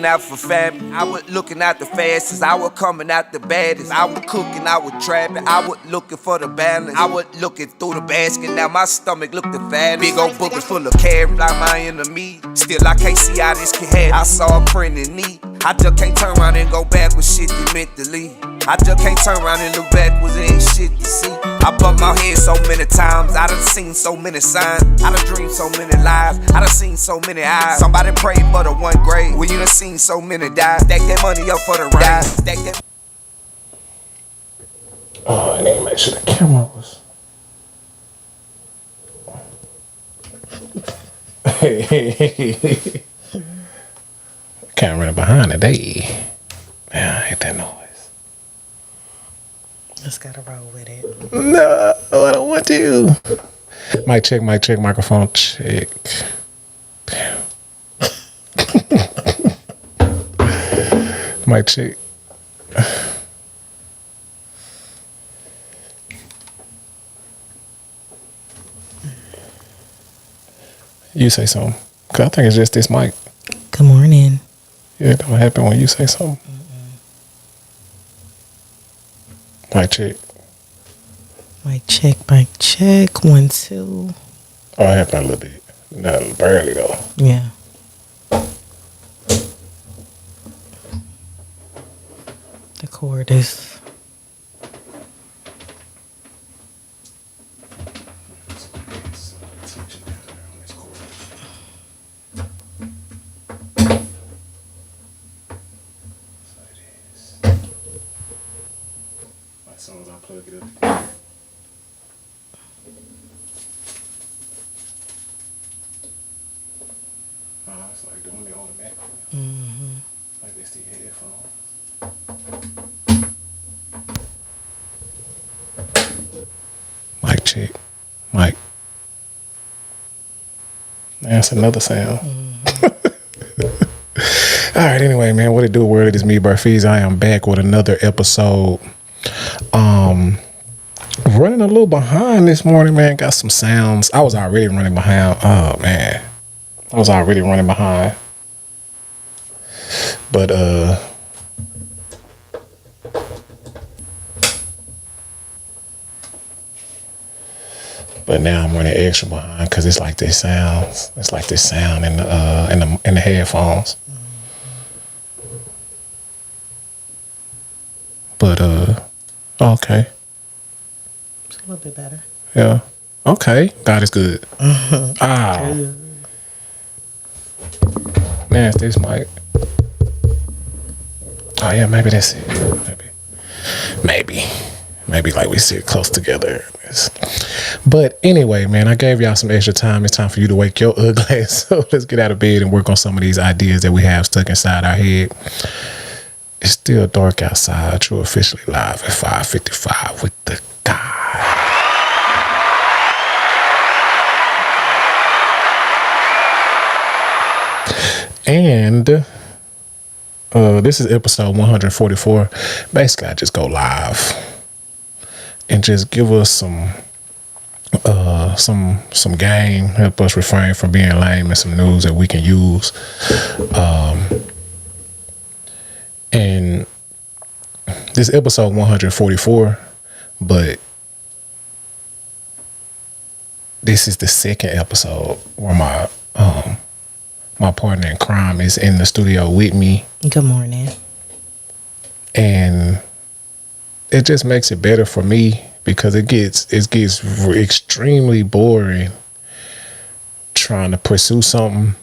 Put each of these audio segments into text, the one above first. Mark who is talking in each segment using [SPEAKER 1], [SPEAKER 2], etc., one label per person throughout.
[SPEAKER 1] looking out for family. I was looking out the fastest. I was coming out the baddest. I was cooking, I was trapping. I was looking for the balance. I was looking through the basket. Now my stomach looked the fattest. Big old boogers full of carrots like my enemy. Still I can't see how this can happen. I saw a friend in need. I just can't turn around and go back with shit that meant to leave. I just can't turn around and look backwards, there ain't shit to see. I bumped my head so many times, I done seen so many signs. I done dreamed so many lives, I done seen so many eyes. Somebody prayed for the one grave, well you done seen so many die. Stack that money up for the ride, stack that.
[SPEAKER 2] Oh, I need to make sure the camera was. Camera behind the day. Yeah, I hate that noise.
[SPEAKER 3] Just gotta roll with it.
[SPEAKER 2] No, I don't want to. Mic check, microphone check. Damn. Mic check. You say something. Cause I think it's just this mic.
[SPEAKER 3] Good morning.
[SPEAKER 2] Yeah, it don't happen when you say something. Mic check.
[SPEAKER 3] Mic check. 1, 2.
[SPEAKER 2] Oh, it happened a little bit. Not barely though.
[SPEAKER 3] Yeah. The cord is.
[SPEAKER 2] As soon as I plug it up. It's like doing it automatically. Like it's the headphones. Mic check. Mic. That's another sound. All right, anyway, man, what it do, world? It is me, BearFeezie. I am back with another episode. Running a little behind this morning, man. Got some sounds. I was already running behind. Oh, man. I was already running behind. But, now I'm running extra behind because it's like this sounds. It's like this sound in the headphones. But okay.
[SPEAKER 3] It's a little bit better.
[SPEAKER 2] Yeah. Okay. God is good. Man, it's this mic. Oh yeah, maybe that's it. Maybe like we sit close together. But anyway, man, I gave y'all some extra time. It's time for you to wake your ugly ass. So let's get out of bed and work on some of these ideas that we have stuck inside our head. It's still dark outside. You're officially live at 5:55 with the guy. And this is episode 144. Basically, I just go live and just give us some game, help us refrain from being lame, and some news that we can use. And this is episode 144, but this is the second episode where my partner in crime is in the studio with me.
[SPEAKER 3] Good morning.
[SPEAKER 2] And it just makes it better for me because it gets extremely boring trying to pursue something.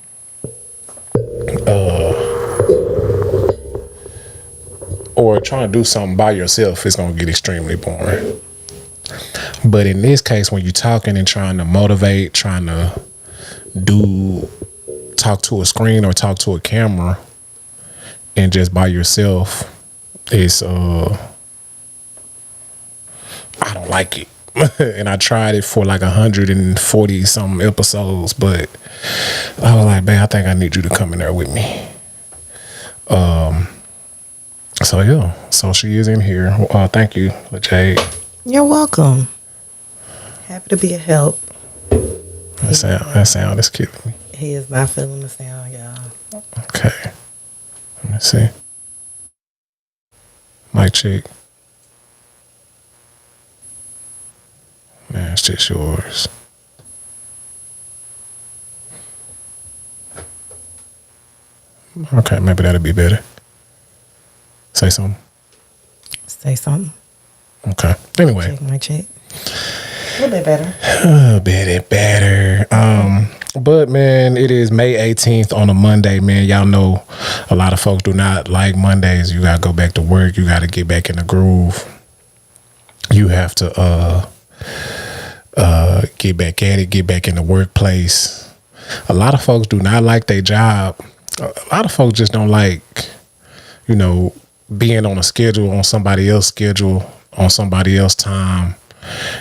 [SPEAKER 2] Or trying to do something by yourself is going to get extremely boring. But in this case, when you're talking and trying to motivate, trying to talk to a screen or talk to a camera and just by yourself, it's I don't like it. And I tried it for like 140 something episodes, but I was like, babe, I think I need you to come in there with me. So yeah, so she is in here. Thank you, Jade.
[SPEAKER 3] You're welcome. Happy to be a help.
[SPEAKER 2] That sound is killing me.
[SPEAKER 3] He is not feeling the sound, y'all.
[SPEAKER 2] Okay. Let's see. Mic check. Man, it's just yours. Okay, maybe that'll be better. Say something.
[SPEAKER 3] Say something.
[SPEAKER 2] Okay. Anyway.
[SPEAKER 3] Check my check. A little bit better.
[SPEAKER 2] A bit better. But man, it is May 18th on a Monday, man. Y'all know a lot of folks do not like Mondays. You gotta go back to work. You gotta get back in the groove. You have to get back at it, get back in the workplace. A lot of folks do not like their job. A lot of folks just don't like, you know, being on a schedule, on somebody else's schedule, on somebody else's time,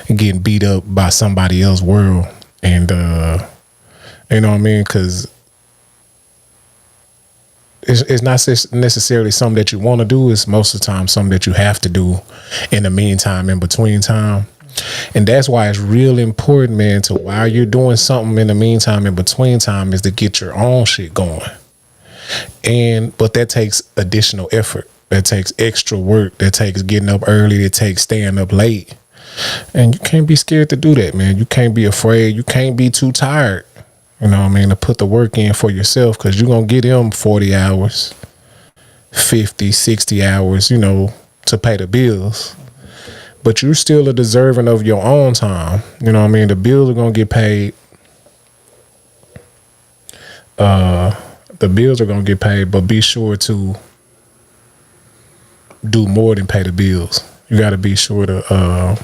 [SPEAKER 2] and getting beat up by somebody else's world. And, you know what I mean? Because it's not necessarily something that you want to do. It's most of the time something that you have to do in the meantime, in between time. And that's why it's really important, man, to while you're doing something in the meantime, in between time, is to get your own shit going. But that takes additional effort. That takes extra work. That takes getting up early. That takes staying up late. And you can't be scared to do that, man. You can't be afraid. You can't be too tired, you know what I mean, to put the work in for yourself, because you're going to get them 40 hours, 50, 60 hours, you know, to pay the bills. But you're still a deserving of your own time. You know what I mean? The bills are going to get paid. The bills are going to get paid, but be sure to do more than pay the bills. You got to be sure to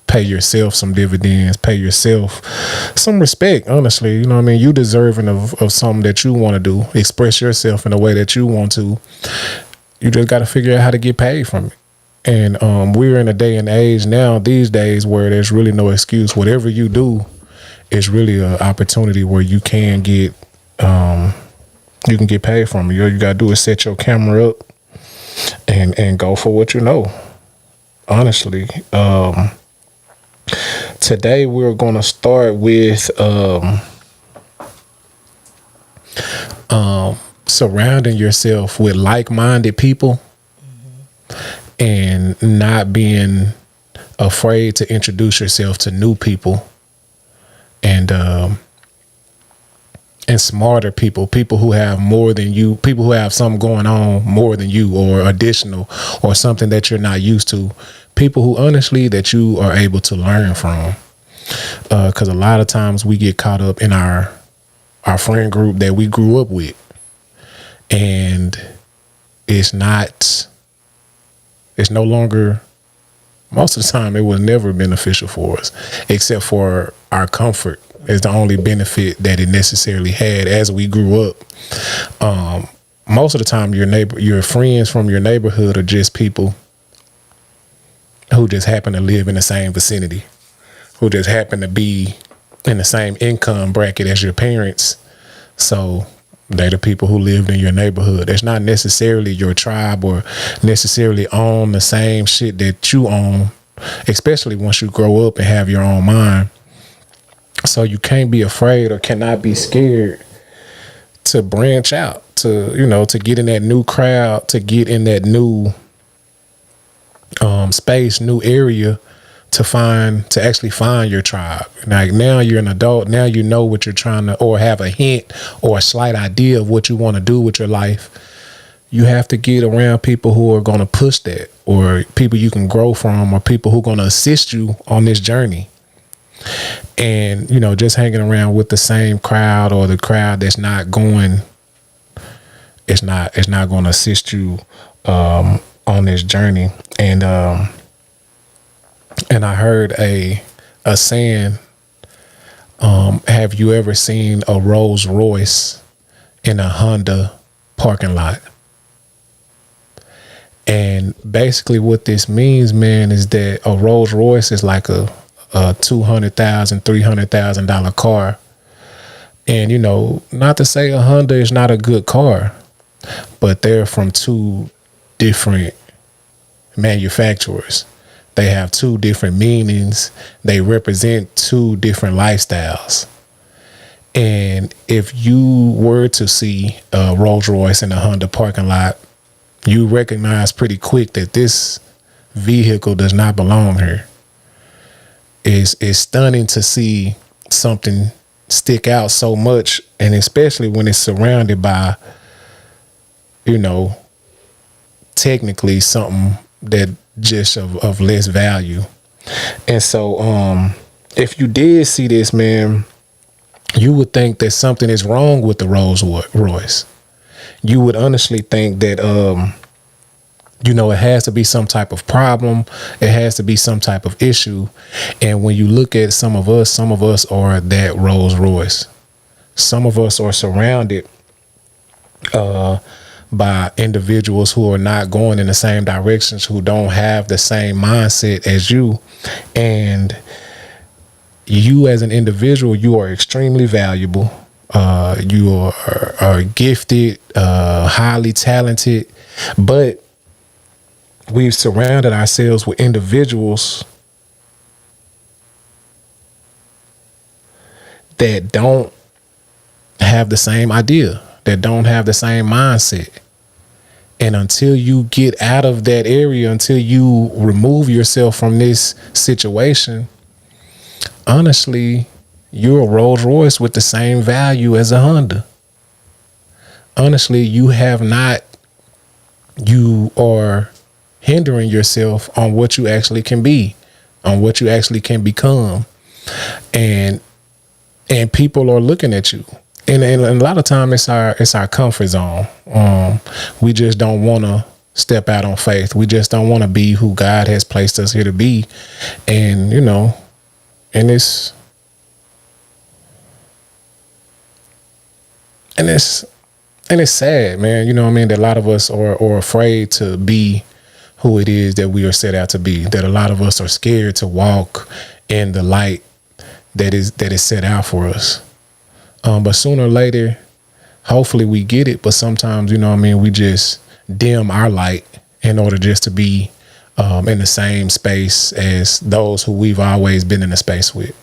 [SPEAKER 2] pay yourself some dividends, pay yourself some respect, honestly. You know what I mean? You deserving of something that you want to do. Express yourself in a way that you want to. You just got to figure out how to get paid from it. And we're in a day and age now, these days, where there's really no excuse. Whatever you do is really an opportunity where you can get paid from it. All you got to do is set your camera up and go for what you know. Honestly, today we're going to start with surrounding yourself with like-minded people, and not being afraid to introduce yourself to new people, and smarter people who have more than you, people who have something going on more than you, or additional, or something that you're not used to, people who honestly that you are able to learn from. Because a lot of times we get caught up in our friend group that we grew up with, and it's no longer, most of the time, it was never beneficial for us, except for our comfort is the only benefit that it necessarily had as we grew up. Most of the time, your friends from your neighborhood are just people who just happen to live in the same vicinity, who just happen to be in the same income bracket as your parents. So they're the people who lived in your neighborhood. It's not necessarily your tribe or necessarily own the same shit that you own, especially once you grow up and have your own mind. So you can't be afraid or cannot be scared to branch out, to, you know, to get in that new crowd, to get in that new space, new area, to actually find your tribe. Like, now you're an adult. Now you know what you're trying to, or have a hint or a slight idea of what you want to do with your life. You have to get around people who are going to push that, or people you can grow from, or people who are going to assist you on this journey. And, you know, just hanging around with the same crowd, or the crowd that's not going, it's not going to assist you on this journey. And I heard a saying, have you ever seen a Rolls Royce in a Honda parking lot? And basically what this means, man, is that a Rolls Royce is like a $200,000, $300,000 car. And, you know, not to say a Honda is not a good car, but they're from two different manufacturers. They have two different meanings. They represent two different lifestyles. And if you were to see a Rolls Royce in a Honda parking lot, you recognize pretty quick that this vehicle does not belong here. It's stunning to see something stick out so much, and especially when it's surrounded by, you know, technically something that just of less value. And so if you did see this, man, you would think that something is wrong with the Rolls Royce. You would honestly think that you know, it has to be some type of problem. It has to be some type of issue. And when you look at some of us are that Rolls Royce. Some of us are surrounded by individuals who are not going in the same directions, who don't have the same mindset as you. And you as an individual, you are extremely valuable. You are gifted, highly talented, but we've surrounded ourselves with individuals that don't have the same idea, that don't have the same mindset. And until you get out of that area, until you remove yourself from this situation, honestly, you're a Rolls Royce with the same value as a Honda. Honestly, you are hindering yourself on what you actually can be, on what you actually can become. And people are looking at you. And a lot of time it's our comfort zone. We just don't want to step out on faith. We just don't want to be who God has placed us here to be. And, you know, and it's sad, man. You know what I mean? That a lot of us are afraid to be who it is that we are set out to be. That a lot of us are scared to walk in the light that is set out for us. But sooner or later, hopefully we get it. But sometimes, you know what I mean, we just dim our light in order just to be in the same space as those who we've always been in the space with.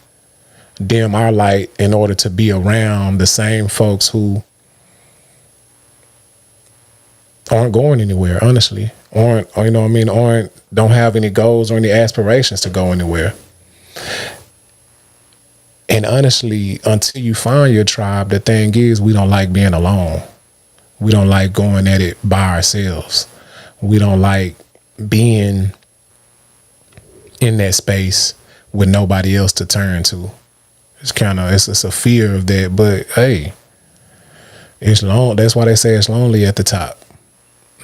[SPEAKER 2] Dim our light in order to be around the same folks who aren't going anywhere, honestly. Don't have any goals or any aspirations to go anywhere. And honestly, until you find your tribe, the thing is, we don't like being alone. We don't like going at it by ourselves. We don't like being in that space with nobody else to turn to. It's a fear of that, but hey, it's long. That's why they say it's lonely at the top.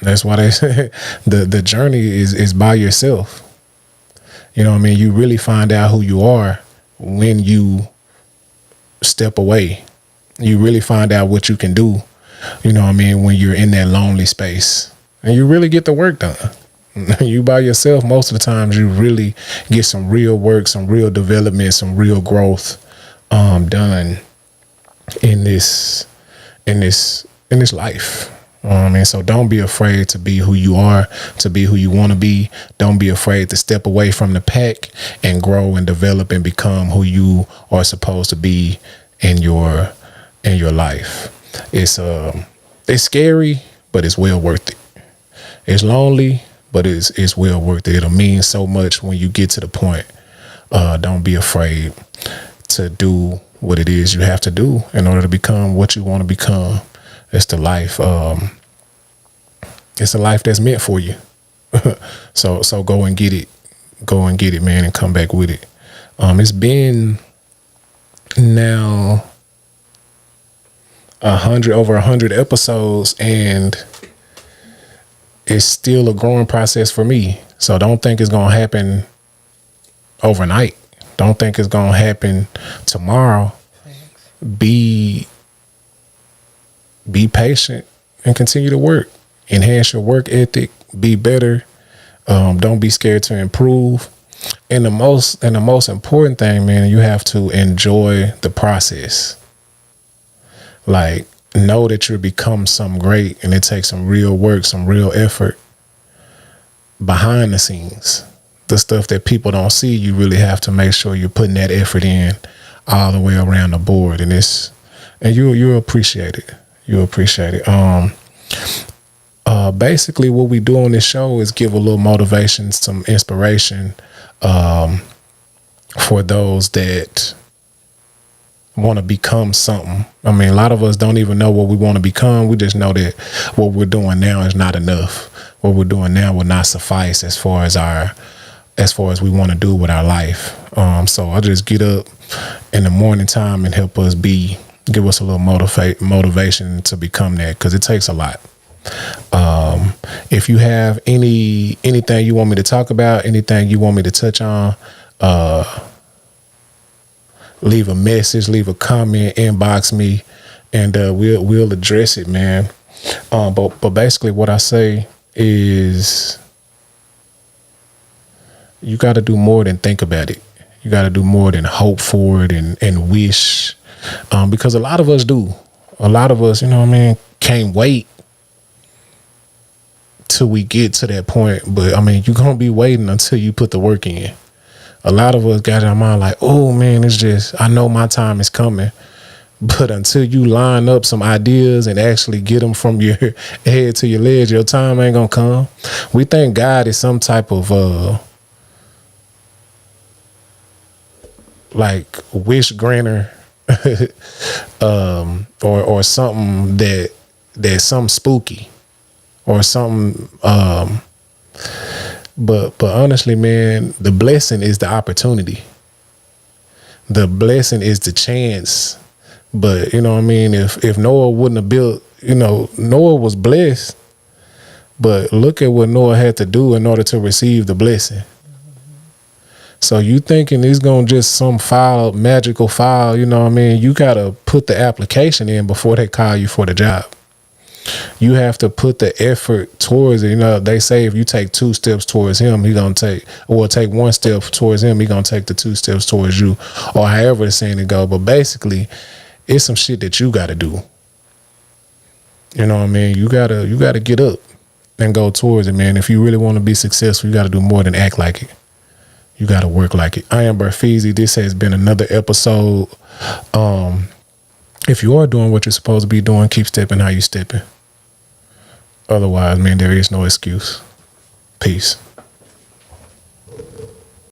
[SPEAKER 2] That's why they say the journey is by yourself. You know what I mean? You really find out who you are when you step away. You really find out what you can do, you know what I mean, when you're in that lonely space. And you really get the work done. You by yourself, most of the times you really get some real work, some real development, some real growth done in this life. I mean, so don't be afraid to be who you are, to be who you want to be. Don't be afraid to step away from the pack and grow and develop and become who you are supposed to be in your life. It's scary, but it's well worth it. It's lonely, but it's well worth it. It'll mean so much when you get to the point. Don't be afraid to do what it is you have to do in order to become what you want to become. It's the life. It's a life that's meant for you. So go and get it. Go and get it, man, and come back with it. It's been now over 100 episodes, and it's still a growing process for me. So don't think it's gonna happen overnight. Don't think it's gonna happen tomorrow. Be patient and continue to work. Enhance your work ethic. Be better. Don't be scared to improve. And the most important thing, man, you have to enjoy the process. Like, know that you'll become something great, and it takes some real work, some real effort behind the scenes. The stuff that people don't see, you really have to make sure you're putting that effort in all the way around the board. And it's and you'll appreciate it. You'll appreciate it. Basically, what we do on this show is give a little motivation, some inspiration, for those that want to become something. I mean, a lot of us don't even know what we want to become. We just know that what we're doing now is not enough. What we're doing now will not suffice as far as we want to do with our life. So I just get up in the morning time and help us give us a little motivation to become that, because it takes a lot. If you have anything you want me to talk about, anything you want me to touch on, leave a message, leave a comment, inbox me, and we'll address it, man. But basically what I say is you got to do more than think about it. You got to do more than hope for it and wish, because a lot of us do. A lot of us, you know what I mean, can't wait till we get to that point. But I mean, you're going to be waiting until you put the work in. A lot of us got in our mind like, oh man, it's just, I know my time is coming. But until you line up some ideas and actually get them from your head to your legs, your time ain't gonna come. We think God is some type of like wish granter, or something that's something spooky or something. But honestly, man, the blessing is the opportunity. The blessing is the chance. But, you know what I mean? If Noah wouldn't have built, Noah was blessed, but look at what Noah had to do in order to receive the blessing. So you thinking it's going to just some magical file, you know what I mean? You got to put the application in before they call you for the job. You have to put the effort towards it. They say if you take 2 steps towards him, take 1 step towards him, he gonna take the 2 steps towards you, or however the saying it go. But basically, it's some shit that you got to do. You know what I mean? You gotta get up and go towards it, man. If you really want to be successful, you got to do more than act like it. You got to work like it. I am BearFeezie. This has been another episode. If you are doing what you're supposed to be doing, keep stepping how you stepping. Otherwise, man, there is no excuse. Peace.